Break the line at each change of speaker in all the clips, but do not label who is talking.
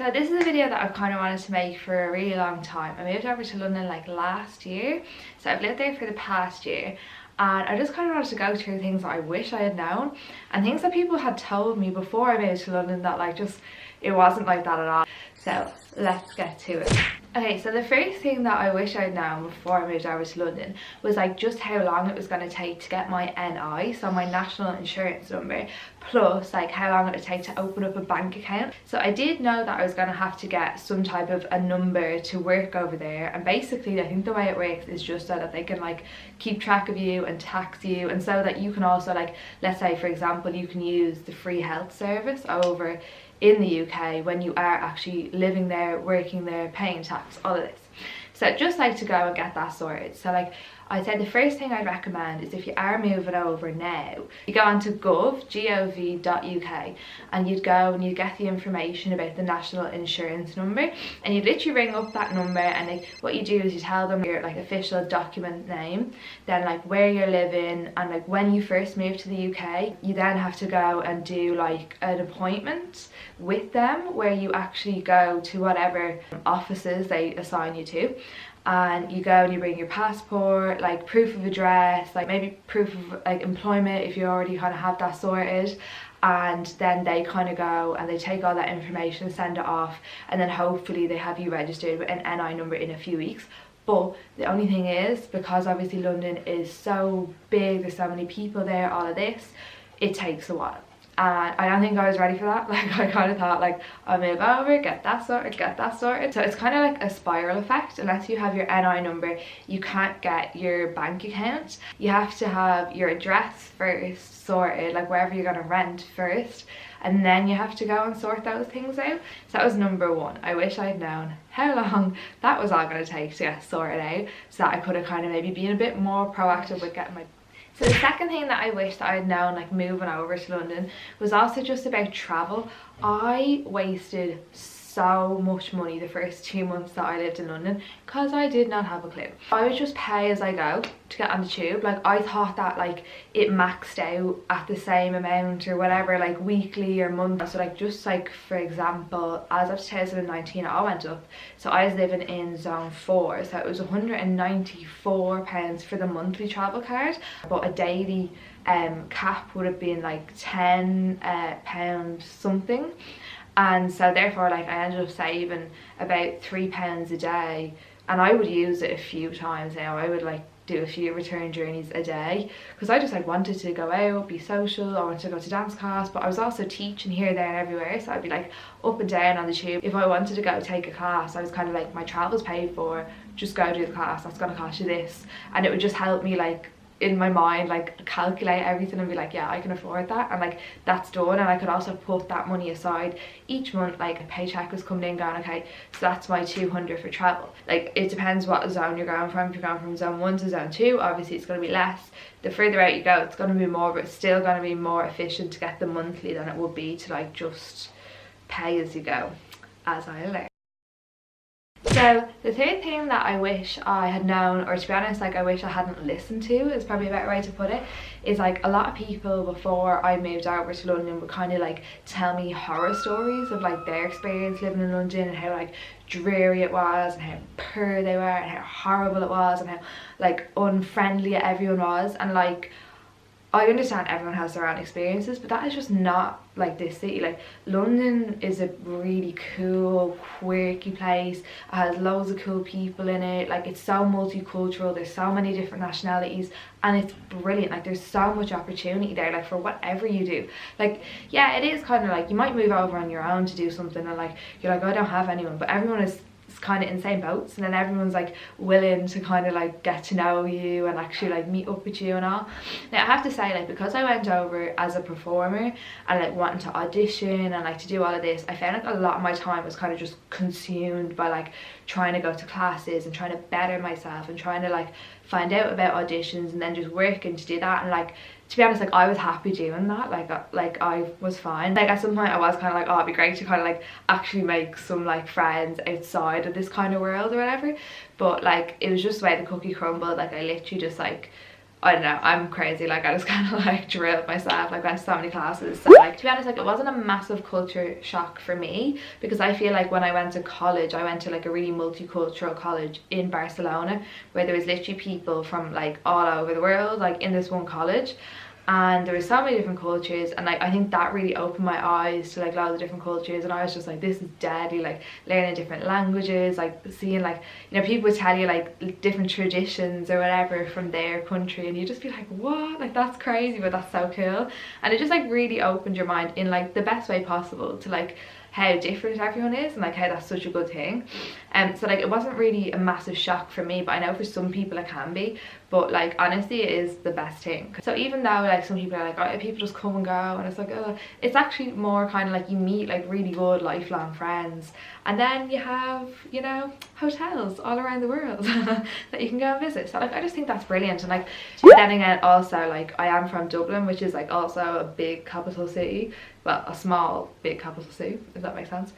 So this is a video that I've kind of wanted to make for a really long time. I moved over to London like last year, so I've lived there for the past year, and I just kind of wanted to go through things that I wish I had known and things that people had told me before I moved to London that like just it wasn't like that at all. So let's get to it. Okay, so the first thing that I wish I'd known before I moved over to London was like just how long it was going to take to get my NI, so my national insurance number, plus like how long it would take to open up a bank account. So I did know that I was going to have to get some type of a number to work over there, and basically I think the way it works is just so that they can like keep track of you and tax you, and so that you can also like, let's say for example, you can use the free health service over in the UK when you are actually living there, working there, paying tax, all of this. So just like to go and get that sorted. So like I said, the first thing I'd recommend is if you are moving over now, you go onto gov.uk and you'd go and you get the information about the national insurance number, and you literally ring up that number, and like what you do is you tell them your like official document name, then like where you're living, and like when you first moved to the UK. You then have to go and do like an appointment with them where you actually go to whatever offices they assign you to, and you go and you bring your passport, like proof of address, like maybe proof of like employment if you already kind of have that sorted, and then they kind of go and they take all that information, send it off, and then hopefully they have you registered with an NI number in a few weeks. But the only thing is, because obviously London is so big, there's so many people there, all of this, it takes a while. And I don't think I was ready for that. Like I kind of thought like, I'll move over, get that sorted, get that sorted. So it's kind of like a spiral effect. Unless you have your NI number, you can't get your bank account. You have to have your address first sorted, like wherever you're going to rent first, and then you have to go and sort those things out. So that was number one. I wish I'd known how long that was all going to take to get sorted out, so that I could have kind of maybe been a bit more proactive with getting my. So the second thing that I wish that I'd known like moving over to London was also just about travel. I wasted so much money the first 2 months that I lived in London because I did not have a clue. I would just pay as I go to get on the tube. Like I thought that like it maxed out at the same amount or whatever, like weekly or monthly. So like just like for example, as of 2019 it all went up. So I was living in zone 4, so it was £194 for the monthly travel card, but a daily cap would have been like £10 something. And so therefore like I ended up saving about £3 a day, and I would use it a few times now. I would like do a few return journeys a day because I just like wanted to go out, be social. I wanted to go to dance class, but I was also teaching here, there and everywhere, so I'd be like up and down on the tube. If I wanted to go take a class, I was kind of like, my travel's paid for, just go do the class, that's gonna cost you this. And it would just help me like in my mind like calculate everything and be like, yeah, I can afford that, and like that's done. And I could also put that money aside each month, like a paycheck was coming in going, okay, so that's my 200 for travel. Like it depends what zone you're going from. If you're going from zone 1 to zone 2, obviously it's going to be less. The further out you go, it's going to be more, but it's still going to be more efficient to get the monthly than it would be to like just pay as you go, as I learned. So the third thing that I wish I had known, or to be honest like I wish I hadn't listened to, is probably a better way to put it, is like a lot of people before I moved over to London would kind of like tell me horror stories of like their experience living in London, and how like dreary it was, and how poor they were, and how horrible it was, and how like unfriendly everyone was. And like I understand everyone has their own experiences, but that is just not like this city. Like London is a really cool, quirky place. It has loads of cool people in it. Like it's so multicultural, there's so many different nationalities, and it's brilliant. Like there's so much opportunity there, like for whatever you do. Like yeah, it is kind of like you might move over on your own to do something, and like you're like, I don't have anyone, but everyone is kind of in the same boats, and then everyone's like willing to kind of like get to know you and actually like meet up with you and all. Now I have to say, like because I went over as a performer and like wanting to audition and like to do all of this, I found like a lot of my time was kind of just consumed by like trying to go to classes and trying to better myself and trying to like find out about auditions, and then just working to do that. And like to be honest, like I was happy doing that, like I was fine. Like at some point I was kind of like, oh, it'd be great to kind of like actually make some like friends outside of this kind of world or whatever. But like it was just the way the cookie crumbled. Like I literally just like I don't know, I'm crazy. Like I just kind of like drilled myself, like went to so many classes. So like, to be honest, like it wasn't a massive culture shock for me, because I feel like when I went to college, I went to like a really multicultural college in Barcelona, where there was literally people from like all over the world, like in this one college. And there were so many different cultures, and like I think that really opened my eyes to like loads of different cultures. And I was just like, this is deadly, like learning different languages, like seeing like, you know, people would tell you like different traditions or whatever from their country, and you just be like, what, like that's crazy, but that's so cool. And it just like really opened your mind in like the best way possible to like how different everyone is, and like how that's such a good thing. So like it wasn't really a massive shock for me, but I know for some people it can be. But like honestly, it is the best thing. So even though like some people are like, oh, people just come and go, and it's like, oh, it's actually more kind of like you meet like really good lifelong friends, and then you have, you know, hotels all around the world that you can go and visit. So like I just think that's brilliant. And like then again, also like I am from Dublin, which is like also a big capital city, well, a small big capital city, if that makes sense.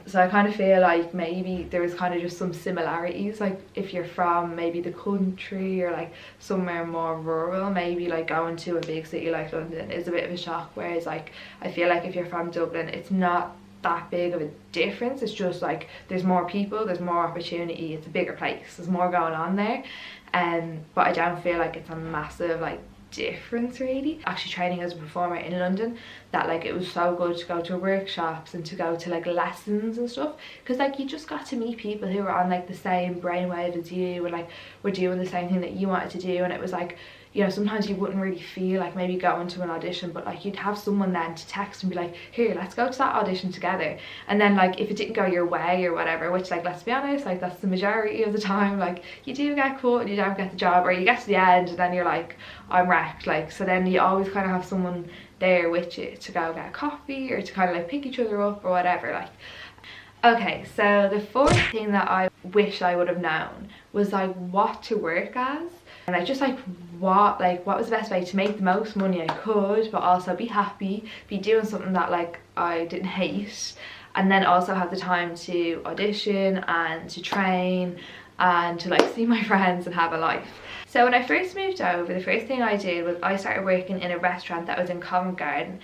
So I kind of feel like maybe there is kind of just some similarities, like if you're from maybe the country or like somewhere more rural, maybe like going to a big city like London is a bit of a shock, whereas like I feel like if you're from Dublin, it's not that big of a difference. It's just like there's more people, there's more opportunity, it's a bigger place, there's more going on there. But I don't feel like it's a massive like difference really. Actually training as a performer in London, that like it was so good to go to workshops and to go to like lessons and stuff, because like you just got to meet people who were on like the same brainwave as you, and like were doing the same thing that you wanted to do. And it was like, you know, sometimes you wouldn't really feel like maybe going to an audition, but like you'd have someone then to text and be like, here, let's go to that audition together. And then like if it didn't go your way or whatever, which like let's be honest, like that's the majority of the time, like you do get caught and you don't get the job, or you get to the end and then you're like, I'm wrecked. Like so then you always kind of have someone there with you to go get a coffee or to kind of like pick each other up or whatever. Like okay, so the fourth thing that I wish I would have known was like what to work as, and like just like what was the best way to make the most money I could, but also be happy, be doing something that like I didn't hate, and then also have the time to audition and to train and to like see my friends and have a life. So when I first moved over, the first thing I did was I started working in a restaurant that was in Covent Garden,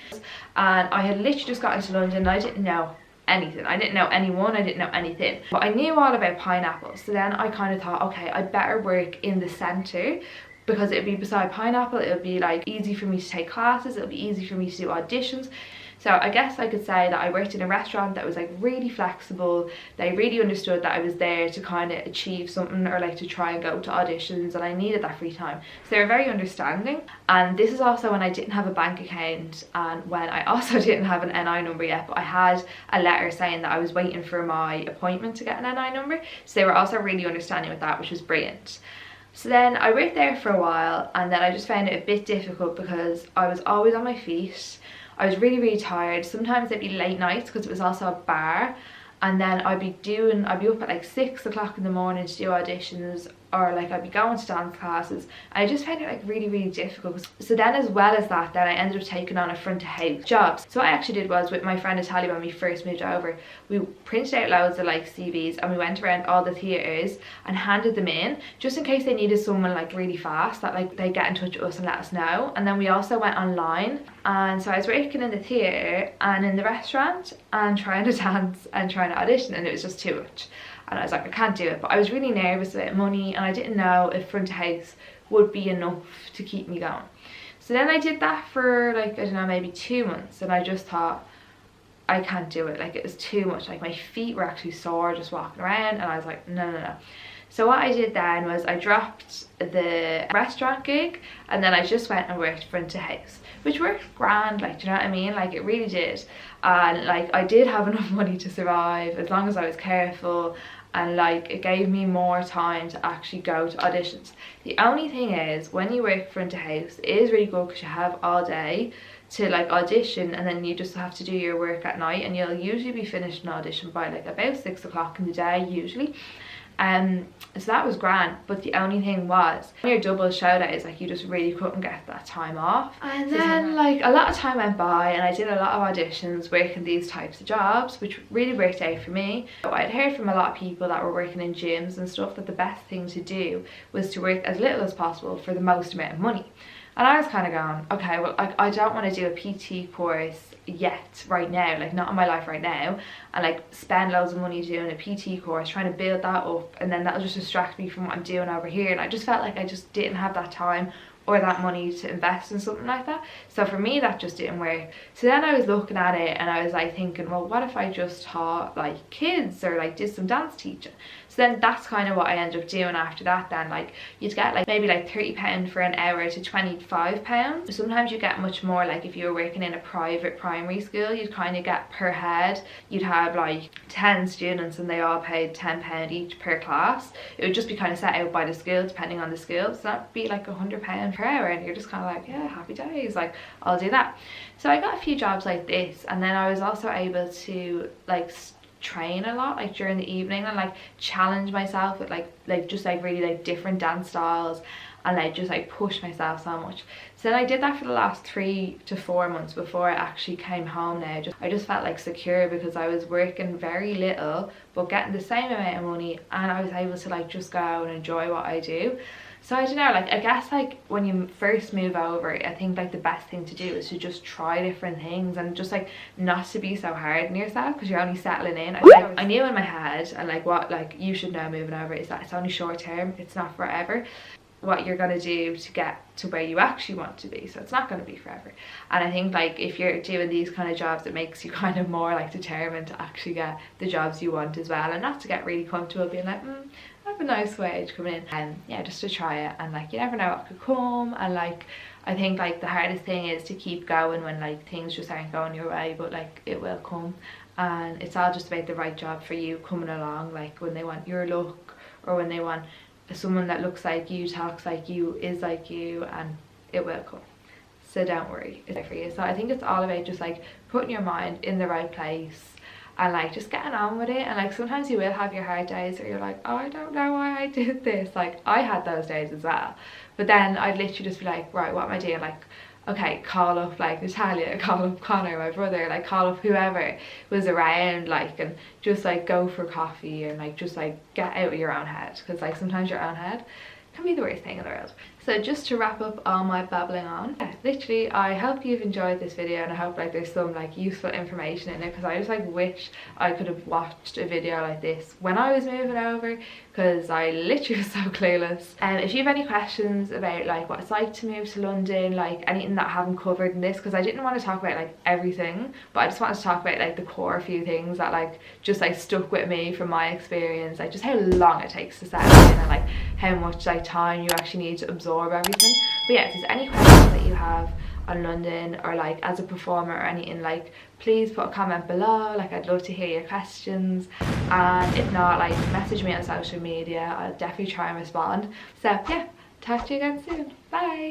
and I had literally just gotten to London and I didn't know anything. I didn't know anyone, I didn't know anything, but I knew all about pineapple. So then I kind of thought, okay, I'd better work in the centre, because it would be beside pineapple, it would be like easy for me to take classes, it would be easy for me to do auditions. So I guess I could say that I worked in a restaurant that was like really flexible. They really understood that I was there to kind of achieve something, or like to try and go to auditions, and I needed that free time. So they were very understanding. And this is also when I didn't have a bank account, and when I also didn't have an NI number yet, but I had a letter saying that I was waiting for my appointment to get an NI number. So they were also really understanding with that, which was brilliant. So then I worked there for a while, and then I just found it a bit difficult because I was always on my feet. I was really tired. Sometimes it'd be late nights because it was also a bar, and then I'd be up at like 6 o'clock in the morning to do auditions, or like I'd be going to dance classes, and I just found it like really difficult. So then as well as that, then I ended up taking on a front of house jobs. So what I actually did was, with my friend Natalia, when we first moved over, we printed out loads of like CVs and we went around all the theatres and handed them in, just in case they needed someone like really fast, that like they get in touch with us and let us know. And then we also went online, and so I was working in the theatre and in the restaurant and trying to dance and trying to audition, and it was just too much. And I was like, I can't do it. But I was really nervous about money, and I didn't know if front of house would be enough to keep me going. So then I did that for like, I don't know, maybe 2 months, and I just thought, I can't do it. Like it was too much. Like my feet were actually sore just walking around, and I was like, no. So what I did then was I dropped the restaurant gig, and then I just went and worked front of house, which worked grand, like, do you know what I mean? Like it really did. And like I did have enough money to survive as long as I was careful, and like it gave me more time to actually go to auditions. The only thing is, when you work front of house, it is really good because you have all day to like audition, and then you just have to do your work at night, and you'll usually be finished an audition by like about 6 o'clock in the day usually. So that was grand, but the only thing was when your double show days, like you just really couldn't get that time off. And then like a lot of time went by and I did a lot of auditions working these types of jobs, which really worked out for me. So I'd heard from a lot of people that were working in gyms and stuff that the best thing to do was to work as little as possible for the most amount of money. And I was kind of going, okay, well, I don't want to do a PT course yet, right now, like not in my life right now, and like spend loads of money doing a PT course, trying to build that up, and then that'll just distract me from what I'm doing over here. And I just felt like I just didn't have that time or that money to invest in something like that. So for me, that just didn't work. So then I was looking at it and I was like thinking, well, what if I just taught like kids or like did some dance teaching? So then that's kind of what I ended up doing after that. Then like you'd get like maybe like £30 for an hour to £25. Sometimes you get much more, like if you were working in a private primary school, you'd kind of get per head. You'd have like 10 students and they all paid £10 each per class. It would just be kind of set out by the school depending on the school. So that'd be like £100 per hour, and you're just kind of like, yeah, happy days, like I'll do that. So I got a few jobs like this, and then I was also able to like train a lot like during the evening and like challenge myself with like just like really like different dance styles, and like just like push myself so much. So then I did that for the last 3 to 4 months before I actually came home. Now I just felt like secure because I was working very little but getting the same amount of money, and I was able to like just go out and enjoy what I do. So I don't know, like I guess like when you first move over, I think like the best thing to do is to just try different things and just like not to be so hard on yourself because you're only settling in. I knew in my head, and like what like you should know moving over is that it's only short term, it's not forever, what you're going to do to get to where you actually want to be. So it's not going to be forever. And I think like if you're doing these kind of jobs, it makes you kind of more like determined to actually get the jobs you want as well, and not to get really comfortable being like I have a nice wage coming in. And yeah, just to try it, and like you never know what could come. And like I think like the hardest thing is to keep going when like things just aren't going your way, but like it will come, and it's all just about the right job for you coming along. Like when they want your look, or when they want someone that looks like you, talks like you, is like you, and it will come. So don't worry, it's there for you. So I think it's all about just like putting your mind in the right place and like just getting on with it. And like sometimes you will have your hard days where you're like, oh, I don't know why I did this. Like I had those days as well, but then I'd literally just be like, right, what am I doing? Like, okay, call up like Natalia, call up Connor, my brother, like call up whoever was around, like, and just like go for coffee and like just like get out of your own head, because like sometimes your own head can be the worst thing in the world. So just to wrap up all my babbling on, yeah, literally I hope you've enjoyed this video, and I hope like there's some like useful information in it, because I just like wish I could have watched a video like this when I was moving over, because I literally was so clueless. And if you have any questions about like what it's like to move to London, like anything that I haven't covered in this, because I didn't want to talk about like everything, but I just wanted to talk about like the core few things that like just like stuck with me from my experience, like just how long it takes to settle in, and like how much like time you actually need to absorb everything. But yeah, if there's any questions that you have on London, or like as a performer or anything, like please put a comment below. Like I'd love to hear your questions, and if not, like message me on social media. I'll definitely try and respond. So yeah, talk to you again soon. Bye.